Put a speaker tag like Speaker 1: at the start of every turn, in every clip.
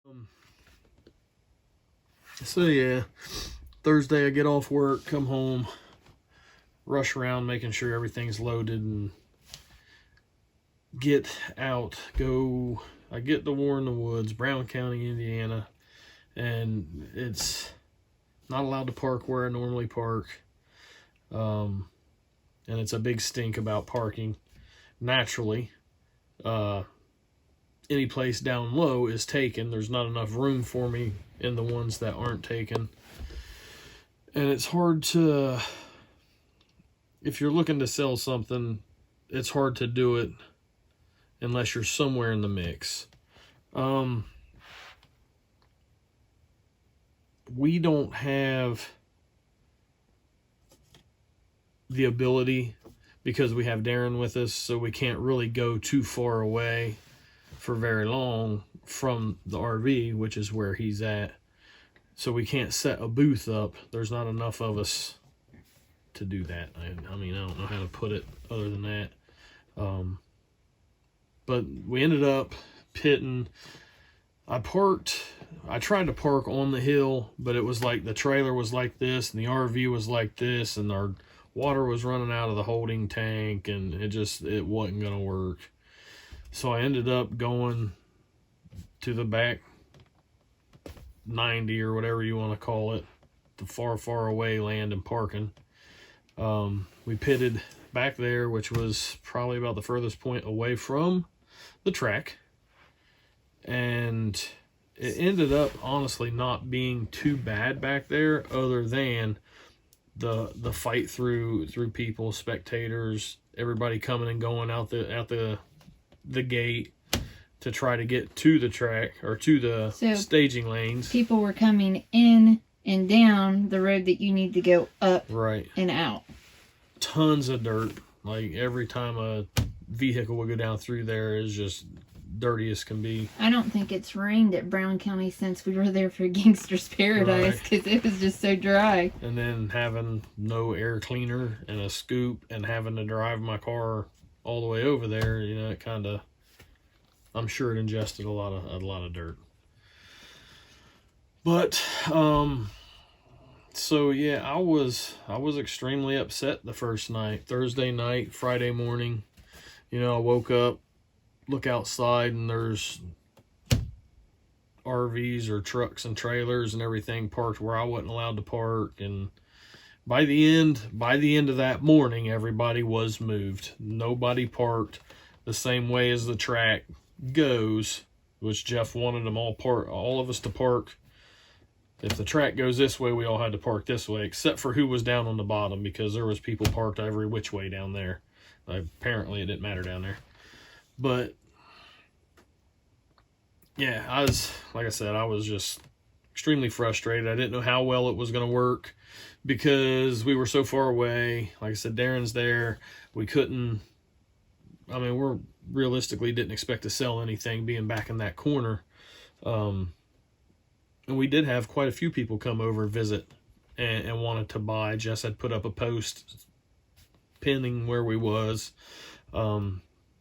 Speaker 1: Um, so yeah, Thursday I get off work, come home, rush around making sure everything's loaded and get out. I get to War in the Woods, Brown County, Indiana, and it's not allowed to park where I normally park. And it's a big stink about parking. Naturally, any place down low is taken. There's not enough room for me in the ones that aren't taken. And it's hard to, if you're looking to sell something, it's hard to do it unless you're somewhere in the mix. We don't have the ability because we have Darren with us, so we can't really go too far away for very long from the RV, which is where he's at. So we can't set a booth up. There's not enough of us to do that. I mean, I don't know how to put it other than that. But we ended up pitting. I tried to park on the hill, but it was like the trailer was like this and the RV was like this, and our water was running out of the holding tank, and it wasn't going to work. So I ended up going to the back 90 or whatever you want to call it, the far away land and parking. We pitted back there, which was probably about the furthest point away from the track. And it ended up honestly not being too bad back there, other than the fight through people, spectators, everybody coming and going out the gate to try to get to the track or to the staging lanes.
Speaker 2: People were coming in and down the road that you need to go up,
Speaker 1: right,
Speaker 2: and out.
Speaker 1: Tons of dirt. Like every time a vehicle would go down through there is just dirty as can be.
Speaker 2: I don't think it's rained at Brown County since we were there for Gangster's Paradise, because it was just so dry.
Speaker 1: And then having no air cleaner and a scoop and having to drive my car all the way over there, it kind of, I'm sure it ingested a lot of dirt. But so yeah, I was extremely upset the first night, Thursday night, Friday morning. I woke up, look outside, and there's RVs or trucks and trailers and everything parked where I wasn't allowed to park. And by the end of that morning, everybody was moved. Nobody parked the same way as the track goes, which Jeff wanted them all of us to park. If the track goes this way, we all had to park this way, except for who was down on the bottom, because there was people parked every which way down there. Apparently it didn't matter down there. But yeah, like I said, I was just extremely frustrated. I didn't know how well it was going to work because we were so far away. Like I said, Darren's there. We realistically didn't expect to sell anything being back in that corner. And we did have quite a few people come over and visit and wanted to buy. Jess had put up a post pinning where we was.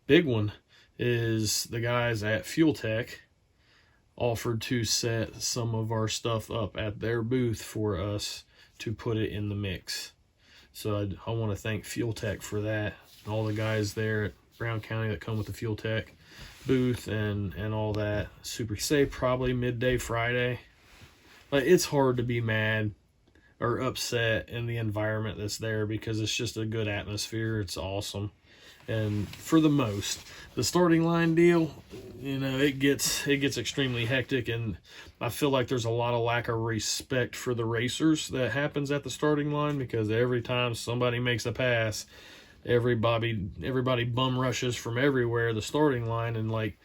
Speaker 1: Big one is the guys at Fuel Tech offered to set some of our stuff up at their booth for us to put it in the mix. So I want to thank Fuel Tech for that. All the guys there at Brown County that come with the Fuel Tech booth and all that. Super safe, probably midday Friday. Like, it's hard to be mad or upset in the environment that's there because it's just a good atmosphere. It's awesome. And for the most, the starting line deal, it gets extremely hectic, and I feel like there's a lot of lack of respect for the racers that happens at the starting line, because every time somebody makes a pass, everybody bum rushes from everywhere the starting line, and like,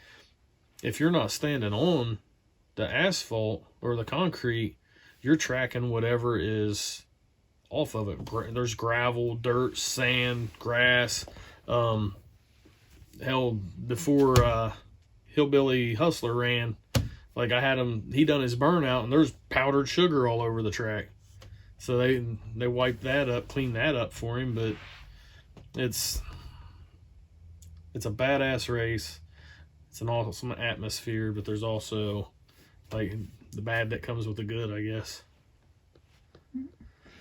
Speaker 1: if you're not standing on the asphalt or the concrete, you're tracking whatever is off of it. There's gravel, dirt, sand, grass. Hell, before Hillbilly Hustler ran, like, I had he done his burnout, and there's powdered sugar all over the track. So they wiped that up, cleaned that up for him. But it's a badass race. It's an awesome atmosphere, but there's also like the bad that comes with the good, I guess.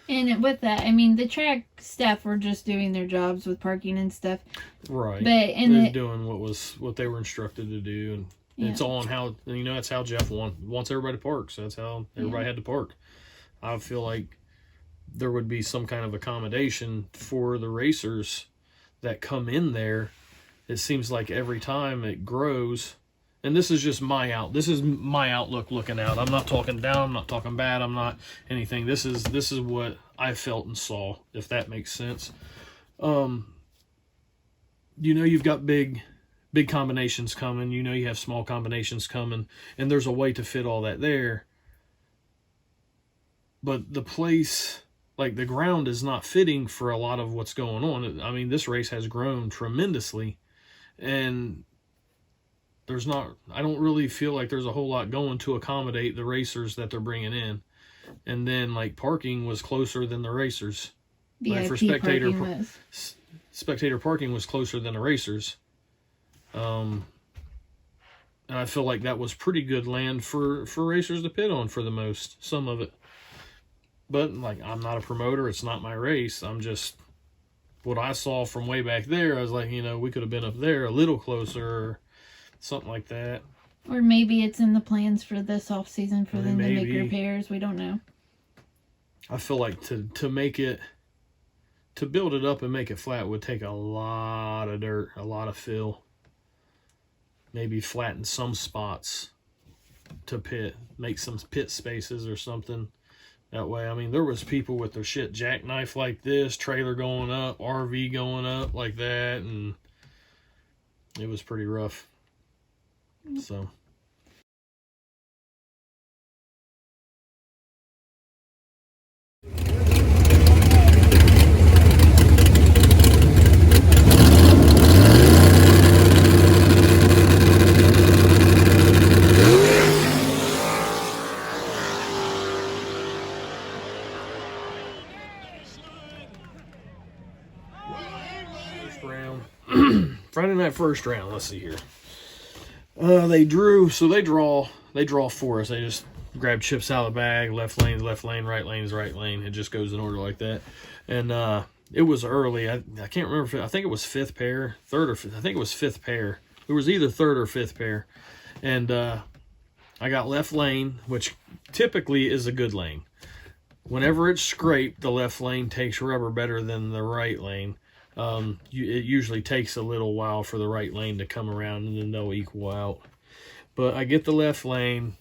Speaker 2: And with that, I mean, the track staff were just doing their jobs with parking and stuff.
Speaker 1: Right.
Speaker 2: But
Speaker 1: they're doing what they were instructed to do, and
Speaker 2: yeah.
Speaker 1: It's all on how, that's how Jeff wants everybody to park. So that's how everybody had to park. I feel like there would be some kind of accommodation for the racers that come in there. It seems like every time it grows, and this is just my outlook looking out. I'm not talking down, I'm not talking bad, I'm not anything. This is what I felt and saw, if that makes sense. You've got big combinations coming, you have small combinations coming, and there's a way to fit all that there. But the place, like the ground, is not fitting for a lot of what's going on. I mean, this race has grown tremendously, and I don't really feel like there's a whole lot going to accommodate the racers that they're bringing in. And then, like, parking was closer than the racers.
Speaker 2: VIP
Speaker 1: for spectator parking was closer than the racers. And I feel like that was pretty good land for racers to pit on for the most, some of it. But, like, I'm not a promoter. It's not my race. I'm just, what I saw from way back there, I was like, we could have been up there a little closer, or something like that.
Speaker 2: Or maybe it's in the plans for this off season for them to make repairs. We don't know.
Speaker 1: I feel like to make it, to build it up and make it flat would take a lot of dirt, a lot of fill. Maybe flatten some spots to pit, make some pit spaces or something. That way, I mean, there was people with their shit jackknife like this, trailer going up, RV going up like that, and it was pretty rough. So. First round. Friday night first round, let's see here. They draw for us. They just grab chips out of the bag, left lane, right lane, right lane. It just goes in order like that. And it was early. I can't remember. I think it was fifth pair. There was either third or fifth pair. And I got left lane, which typically is a good lane. Whenever it's scraped, the left lane takes rubber better than the right lane. It usually takes a little while for the right lane to come around, and then they'll equal out. But I get the left lane.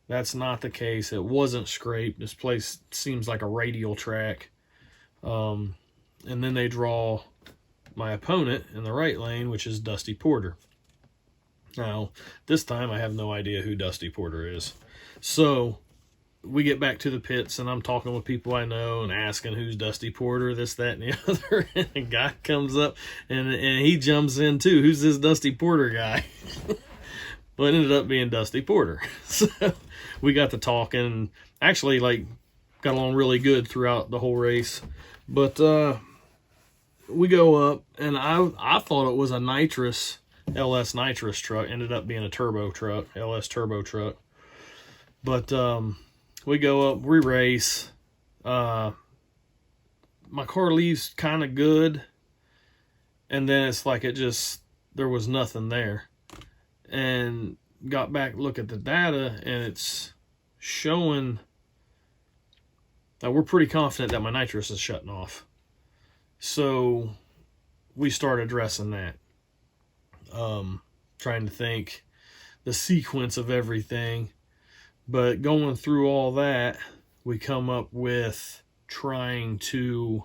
Speaker 1: That's not the case. It wasn't scraped. This place seems like a radial track. And then they draw my opponent in the right lane, which is Dusty Porter. Now, this time I have no idea who Dusty Porter is. So we get back to the pits, and I'm talking with people I know and asking who's Dusty Porter, this, that, and the other. And a guy comes up, and he jumps in too. Who's this Dusty Porter guy? But it ended up being Dusty Porter. So we got to talking. Actually, like, got along really good throughout the whole race. But we go up, and I thought it was a LS nitrous truck. Ended up being a turbo truck, LS turbo truck. But we go up, we race. My car leaves kind of good, and then it's like there was nothing there. And got back, look at the data, and it's showing that we're pretty confident that my nitrous is shutting off. So we start addressing that. Trying to think the sequence of everything. But going through all that, we come up with trying to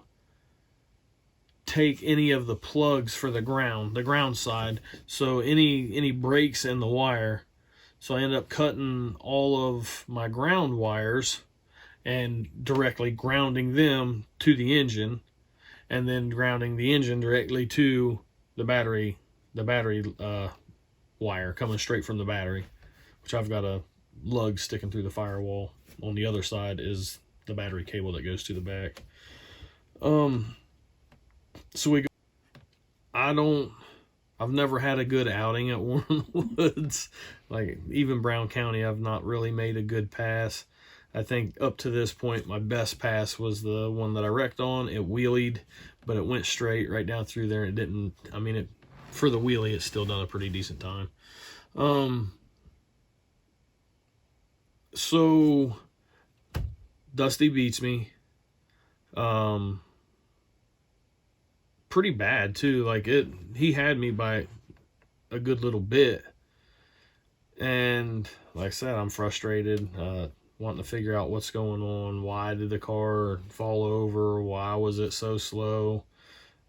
Speaker 1: take any of the plugs for the ground side. So any breaks in the wire. So I end up cutting all of my ground wires and directly grounding them to the engine, and then grounding the engine directly to the battery wire coming straight from the battery, which I've got a lug sticking through the firewall. On the other side is the battery cable that goes to the back. So we go. I I've never had a good outing at Warren Woods. Like, even Brown County, I've not really made a good pass. I think up to this point, my best pass was the one that I wrecked on. It wheelied, but it went straight right down through there. It didn't, I mean, for the wheelie, it's still done a pretty decent time. So Dusty beats me. Pretty bad too. Like, he had me by a good little bit. And like I said, I'm frustrated, wanting to figure out what's going on. Why did the car fall over? Why was it so slow?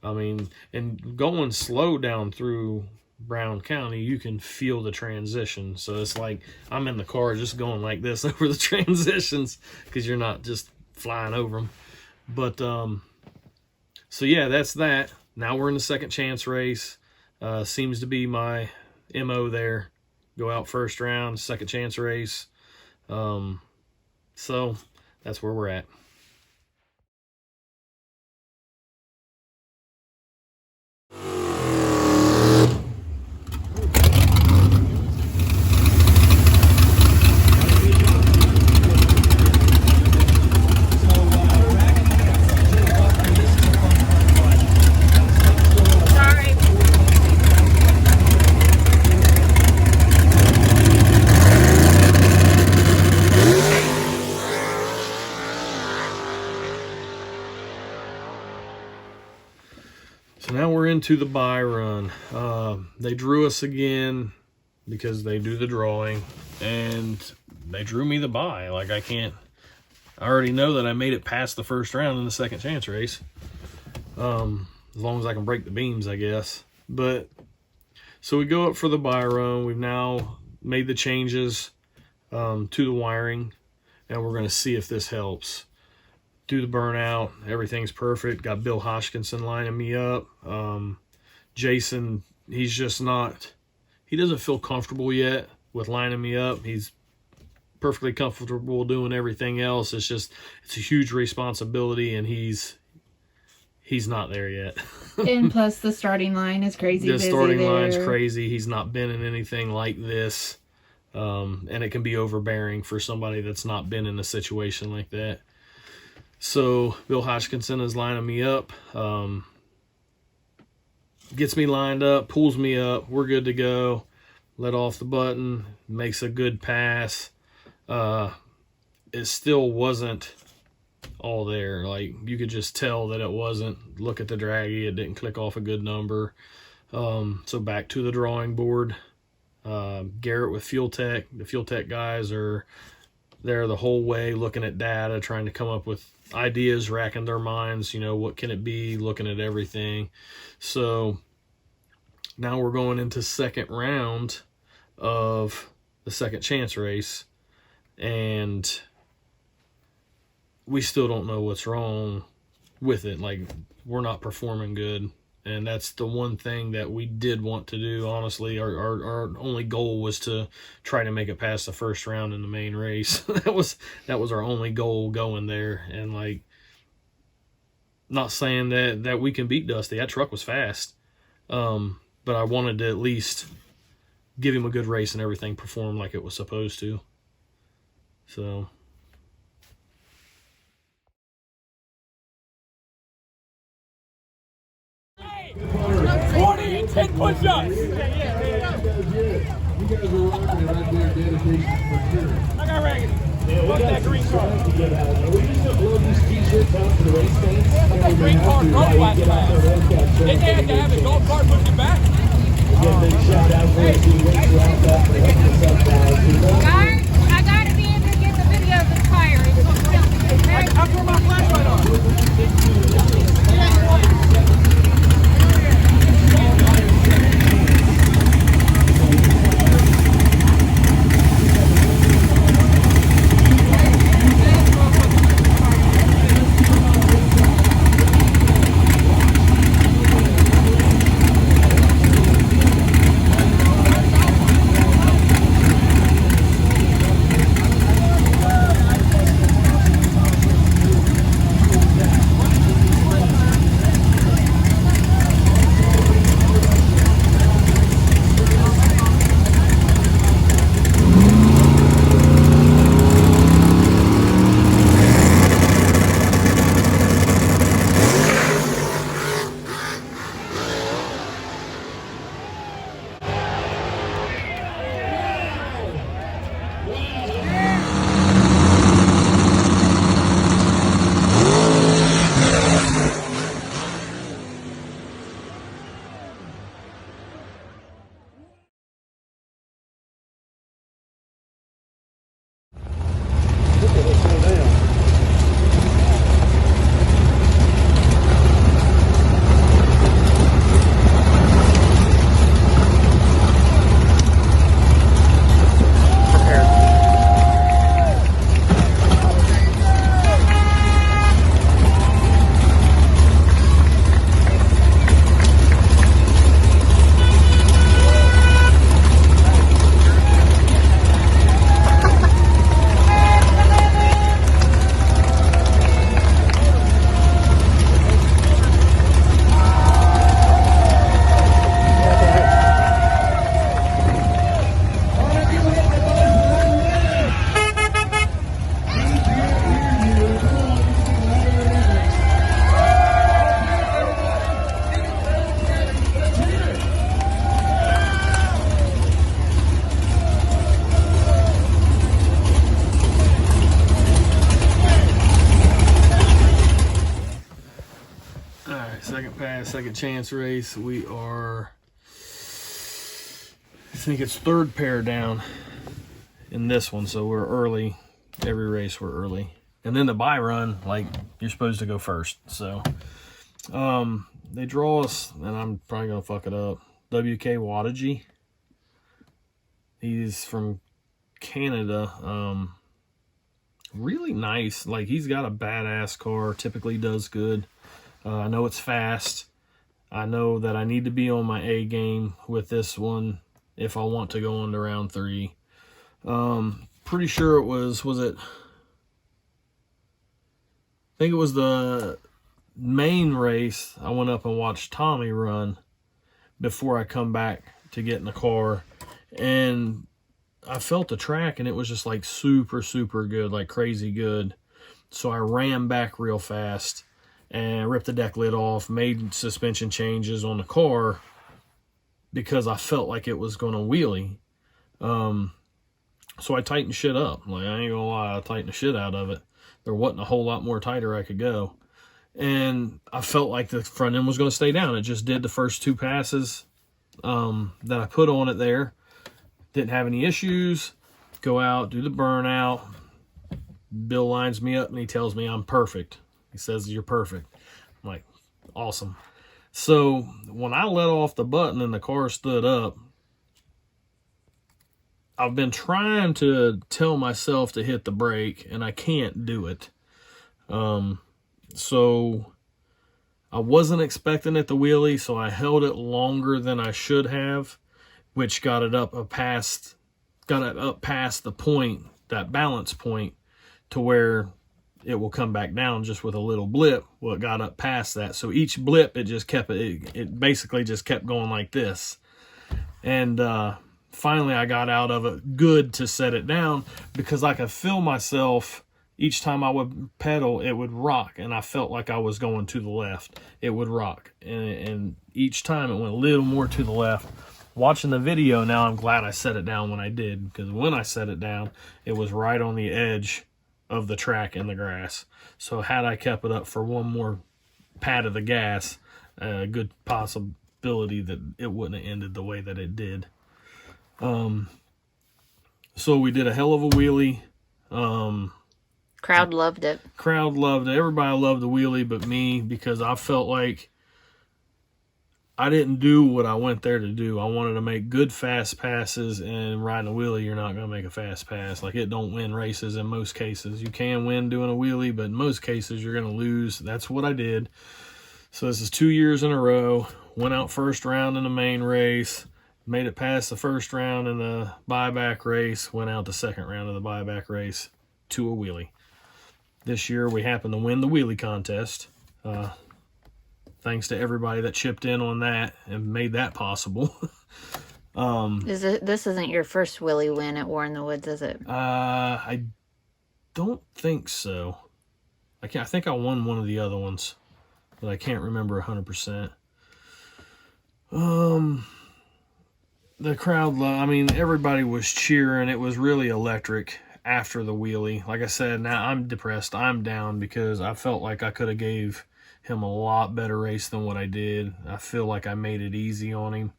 Speaker 1: I mean, and going slow down through Brown County, you can feel the transition. So it's like I'm in the car just going like this over the transitions, because you're not just flying over them. But so yeah, that's that. Now we're in the second chance race. Seems to be my MO there. Go out first round, second chance race. So that's where we're at. So now we're into the buy run. They drew us again because they do the drawing, and they drew me the buy. Like, I already know that I made it past the first round in the second chance race. As long as I can break the beams, I guess. But so we go up for the buy run. We've now made the changes to the wiring, and we're going to see if this helps. Do the burnout, everything's perfect. Got Bill Hoshkinson lining me up. Jason, he's just not, he doesn't feel comfortable yet with lining me up. He's perfectly comfortable doing everything else. It's just, it's a huge responsibility, and he's not there yet.
Speaker 2: And plus the starting line is crazy.
Speaker 1: The starting line's crazy. He's not been in anything like this. And it can be overbearing for somebody that's not been in a situation like that. So Bill Hodgkinson is lining me up, gets me lined up, pulls me up. We're good to go. Let off the button, makes a good pass. It still wasn't all there. Like, you could just tell that it wasn't. Look at the draggy, it didn't click off a good number. So back to the drawing board. Garrett with Fuel Tech. The Fuel Tech guys are there the whole way, looking at data, trying to come up with ideas, racking their minds, you know, what can it be, looking at everything. So now we're going into second round of the second chance race, and we still don't know what's wrong with it. Like, we're not performing good. And that's the one thing that we did want to do, honestly. Our only goal was to try to make it past the first round in the main race. that was our only goal going there. And, like, not saying that we can beat Dusty. That truck was fast. But I wanted to at least give him a good race and everything perform like it was supposed to. So
Speaker 3: 40 and 10 push-ups.
Speaker 4: You guys are rocking it right there, dedication for sure.
Speaker 3: I got raggedy. Fuck that green car.
Speaker 4: We used to blow these t-shirts out for the race fans.
Speaker 3: Fuck that green car drove last class. Didn't they have to have the golf cart push it back?
Speaker 4: Again, big shout out for us. We went throughout that for helping us out, guys.
Speaker 5: Guys, I gotta be able to get the video of the fire.
Speaker 3: I'll turn my flashlight on.
Speaker 1: second chance race. We are, I think it's third pair down in this one, so we're early. Every race we're early. And then the buy run, like, you're supposed to go first. So they draw us, and I'm probably gonna fuck it up, WK Wattage. He's from Canada. Really nice. Like, he's got a badass car, typically does good. I know it's fast. I know that I need to be on my A game with this one if I want to go on to round 3. Pretty sure it was it? I think it was the main race. I went up and watched Tommy run before I come back to get in the car. And I felt the track, and it was just like super, super good, like crazy good. So I ran back real fast and ripped the deck lid off, made suspension changes on the car because I felt like it was going to wheelie. So I tightened shit up. Like, I ain't gonna lie, I tightened the shit out of it. There wasn't a whole lot more tighter I could go. And I felt like the front end was going to stay down. It just did the first 2 passes that I put on it there. Didn't have any issues. Go out, do the burnout. Bill lines me up and he tells me I'm perfect. He says, you're perfect. I'm like, awesome. So when I let off the button and the car stood up, I've been trying to tell myself to hit the brake, and I can't do it. So I wasn't expecting it to wheelie, so I held it longer than I should have, which got it up past the point, that balance point, to where it will come back down just with a little blip. Well, it got up past that. So each blip, it basically just kept going like this. And finally I got out of it good to set it down, because I could feel myself each time I would pedal, it would rock, and I felt like I was going to the left. It would rock, and each time it went a little more to the left. Watching the video now, I'm glad I set it down when I did, because when I set it down, it was right on the edge of the track in the grass. So had I kept it up for one more pat of the gas, a good possibility that it wouldn't have ended the way that it did. So we did a hell of a wheelie.
Speaker 2: Crowd loved it.
Speaker 1: Crowd loved it. Everybody loved the wheelie but me, because I felt like I didn't do what I went there to do. I wanted to make good fast passes, and riding a wheelie, you're not going to make a fast pass. Like, it don't win races in most cases. You can win doing a wheelie, but in most cases you're going to lose. That's what I did. So this is 2 years in a row. Went out first round in the main race. Made it past the first round in the buyback race. Went out the second round of the buyback race to a wheelie. This year we happened to win the wheelie contest. Thanks to everybody that chipped in on that and made that possible.
Speaker 2: This isn't your first wheelie win at War in the Woods, is it?
Speaker 1: I don't think so. I think I won one of the other ones, but I can't remember 100%. The crowd, I mean, everybody was cheering. It was really electric after the wheelie. Like I said, now I'm depressed. I'm down because I felt like I could have gave him a lot better race than what I did. I feel like I made it easy on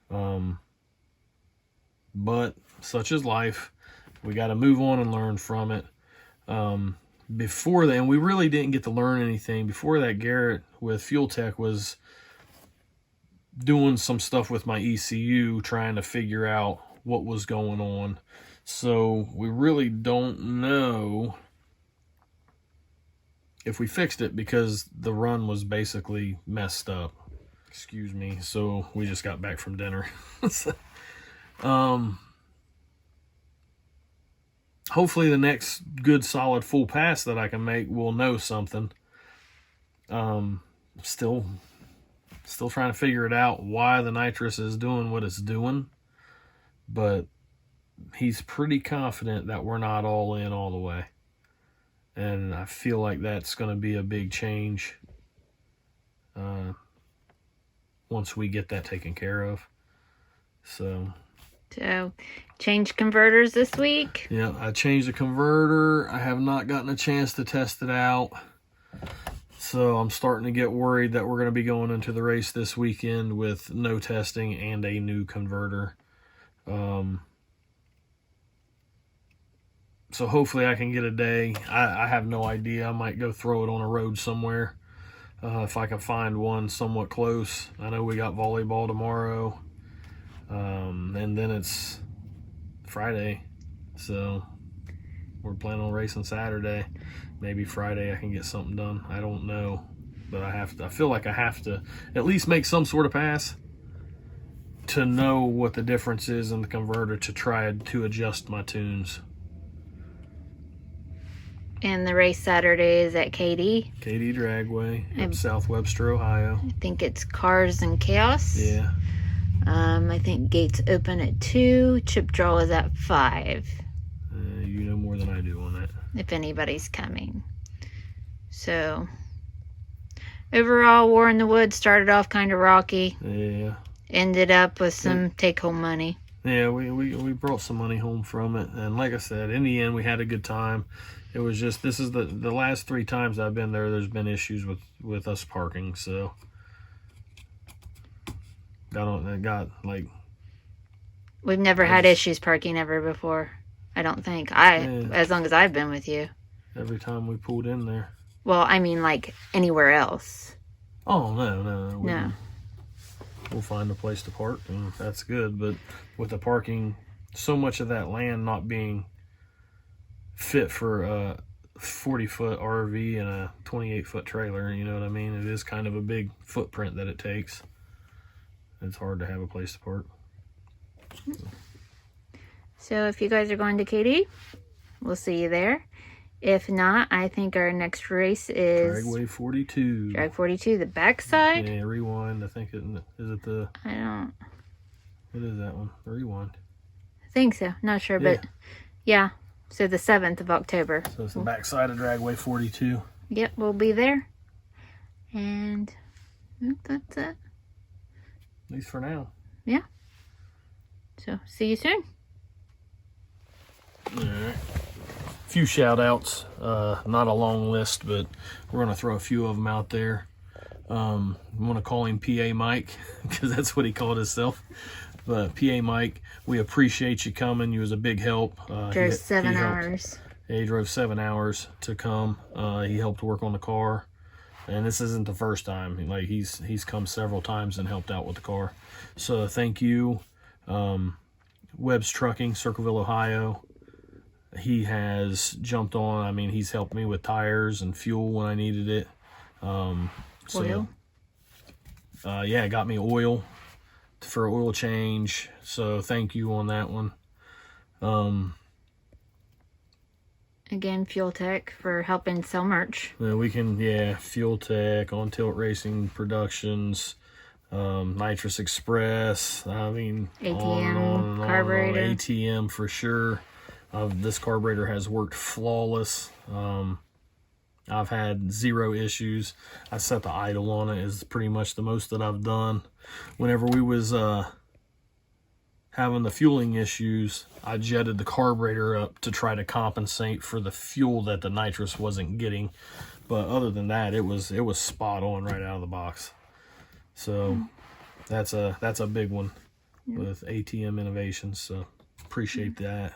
Speaker 1: him. But such is life. We got to move on and learn from it. Before then, we really didn't get to learn anything. Before that, Garrett with Fuel Tech was doing some stuff with my ECU, trying to figure out what was going on. So we really don't know if we fixed it, because the run was basically messed up. Excuse me. So we just got back from dinner. Hopefully the next good solid full pass that I can make will know something. Still trying to figure it out, why the nitrous is doing what it's doing, but he's pretty confident that we're not all in all the way. And I feel like that's going to be a big change once we get that taken care of. So
Speaker 2: change converters this week?
Speaker 1: Yeah, I changed the converter. I have not gotten a chance to test it out. So I'm starting to get worried that we're going to be going into the race this weekend with no testing and a new converter. So hopefully I can get a day. I have no idea. I might go throw it on a road somewhere if I can find one somewhat close. I know we got volleyball tomorrow, and then it's Friday, so we're planning on racing Saturday. Maybe Friday I can get something done. I don't know, but I feel like I have to at least make some sort of pass to know what the difference is in the converter to try to adjust my tunes.
Speaker 2: And the race Saturday is at KD.
Speaker 1: KD Dragway in South Webster, Ohio.
Speaker 2: I think it's Cars and Chaos.
Speaker 1: Yeah.
Speaker 2: I think gates open at 2. Chip draw is at 5.
Speaker 1: You know more than I do on that.
Speaker 2: If anybody's coming. So, overall, War in the Woods started off kind of rocky.
Speaker 1: Yeah.
Speaker 2: Ended up with some take-home money.
Speaker 1: Yeah, we brought some money home from it. And like I said, in the end, we had a good time. It was just, this is the last 3 times I've been there, there's been issues with us parking. So,
Speaker 2: we've never had issues parking ever before. I don't think. As long as I've been with you.
Speaker 1: Every time we pulled in there.
Speaker 2: Well, I mean, like, anywhere else.
Speaker 1: Oh, no.
Speaker 2: No.
Speaker 1: We'll find a place to park, and that's good. But with the parking, so much of that land not being fit for a 40-foot RV and a 28-foot trailer, you know what I mean? It is kind of a big footprint that it takes. It's hard to have a place to park.
Speaker 2: So if you guys are going to KD, we'll see you there. If not, I think our next race is
Speaker 1: Dragway 42.
Speaker 2: Drag 42, the backside.
Speaker 1: Yeah, rewind. I think is it the?
Speaker 2: I don't.
Speaker 1: It is that one. Rewind.
Speaker 2: I think so. Not sure, but yeah. So the 7th of October.
Speaker 1: So it's the backside of Dragway 42.
Speaker 2: Yep, we'll be there. And that's it.
Speaker 1: At least for now.
Speaker 2: Yeah. So see you soon.
Speaker 1: All right. A few shout outs, not a long list, but we're going to throw a few of them out there. I want to call him PA Mike because that's what he called himself. But PA Mike, we appreciate you coming. You was a big help.
Speaker 2: Drove 7 hours.
Speaker 1: Yeah, he drove 7 hours to come. He helped work on the car. And this isn't the first time. Like he's come several times and helped out with the car. So thank you. Webb's Trucking, Circleville, Ohio. He has jumped on. I mean, he's helped me with tires and fuel when I needed it.
Speaker 2: Oil?
Speaker 1: Yeah, got me oil for oil change. So thank you on that one.
Speaker 2: Again, Fuel Tech for helping sell merch.
Speaker 1: Fuel Tech, On Tilt Racing Productions, Nitrous Express. I mean,
Speaker 2: ATM, carburetor.
Speaker 1: ATM for sure. This carburetor has worked flawless. I've had 0 issues. I set the idle on it is pretty much the most that I've done. Whenever we was having the fueling issues, I jetted the carburetor up to try to compensate for the fuel that the nitrous wasn't getting. But other than that, it was spot on right out of the box. So that's a big one with ATM Innovations. So appreciate that.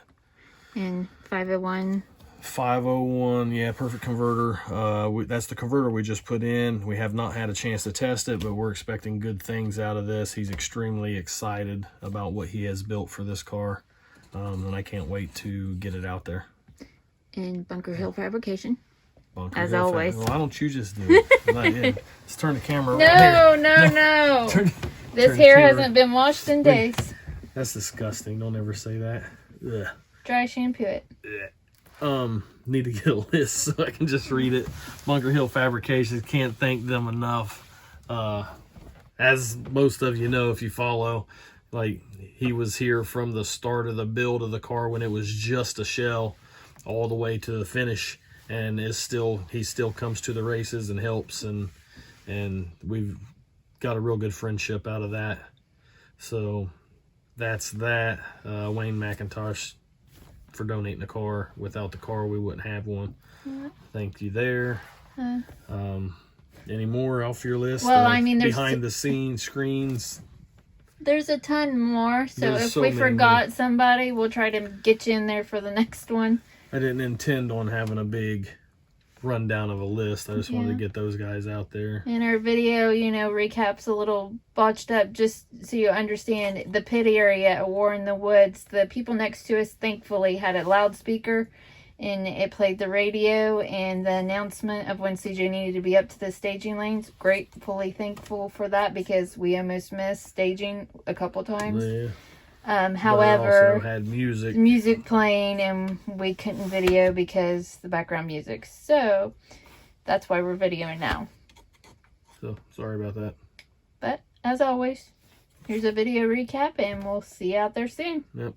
Speaker 2: And 501.
Speaker 1: 501, yeah, perfect converter. That's the converter we just put in. We have not had a chance to test it, but we're expecting good things out of this. He's extremely excited about what he has built for this car, and I can't wait to get it out there.
Speaker 2: And Bunker Hill Fabrication.
Speaker 1: Bunker
Speaker 2: As
Speaker 1: Hill
Speaker 2: always.
Speaker 1: Why don't you just do it? Let's turn the camera around here.
Speaker 2: No. This
Speaker 1: turn
Speaker 2: hair
Speaker 1: the camera.
Speaker 2: hasn't been washed in days.
Speaker 1: That's disgusting. Don't ever say that. Ugh.
Speaker 2: Dry shampoo it.
Speaker 1: Need to get a list so I can just read it. Bunker Hill Fabrications, can't thank them enough. As most of you know, if you follow, like, he was here from the start of the build of the car when it was just a shell all the way to the finish, and he still comes to the races and helps, and we've got a real good friendship out of that. So that's that. Wayne McIntosh for donating the car. Without the car, we wouldn't have one. Thank you there. Any more off your list?
Speaker 2: Well,
Speaker 1: of
Speaker 2: I mean, there's
Speaker 1: behind the scenes screens.
Speaker 2: There's a ton more, so
Speaker 1: There's
Speaker 2: if
Speaker 1: so
Speaker 2: we
Speaker 1: many
Speaker 2: forgot somebody, we'll try to get you in there for the next one.
Speaker 1: I didn't intend on having a big rundown of a list. I just wanted to
Speaker 2: Yeah.
Speaker 1: get those guys out there.
Speaker 2: And our video, recaps a little botched up just so you understand the pit area at War in the Woods. The people next to us thankfully had a loudspeaker and it played the radio and the announcement of when CJ needed to be up to the staging lanes. Gratefully thankful for that because we almost missed staging a couple times.
Speaker 1: Yeah.
Speaker 2: However,
Speaker 1: But I also had music.
Speaker 2: Playing and we couldn't video because the background music. So that's why we're videoing now.
Speaker 1: So sorry about that.
Speaker 2: But as always, here's a video recap and we'll see you out there soon.
Speaker 1: Yep.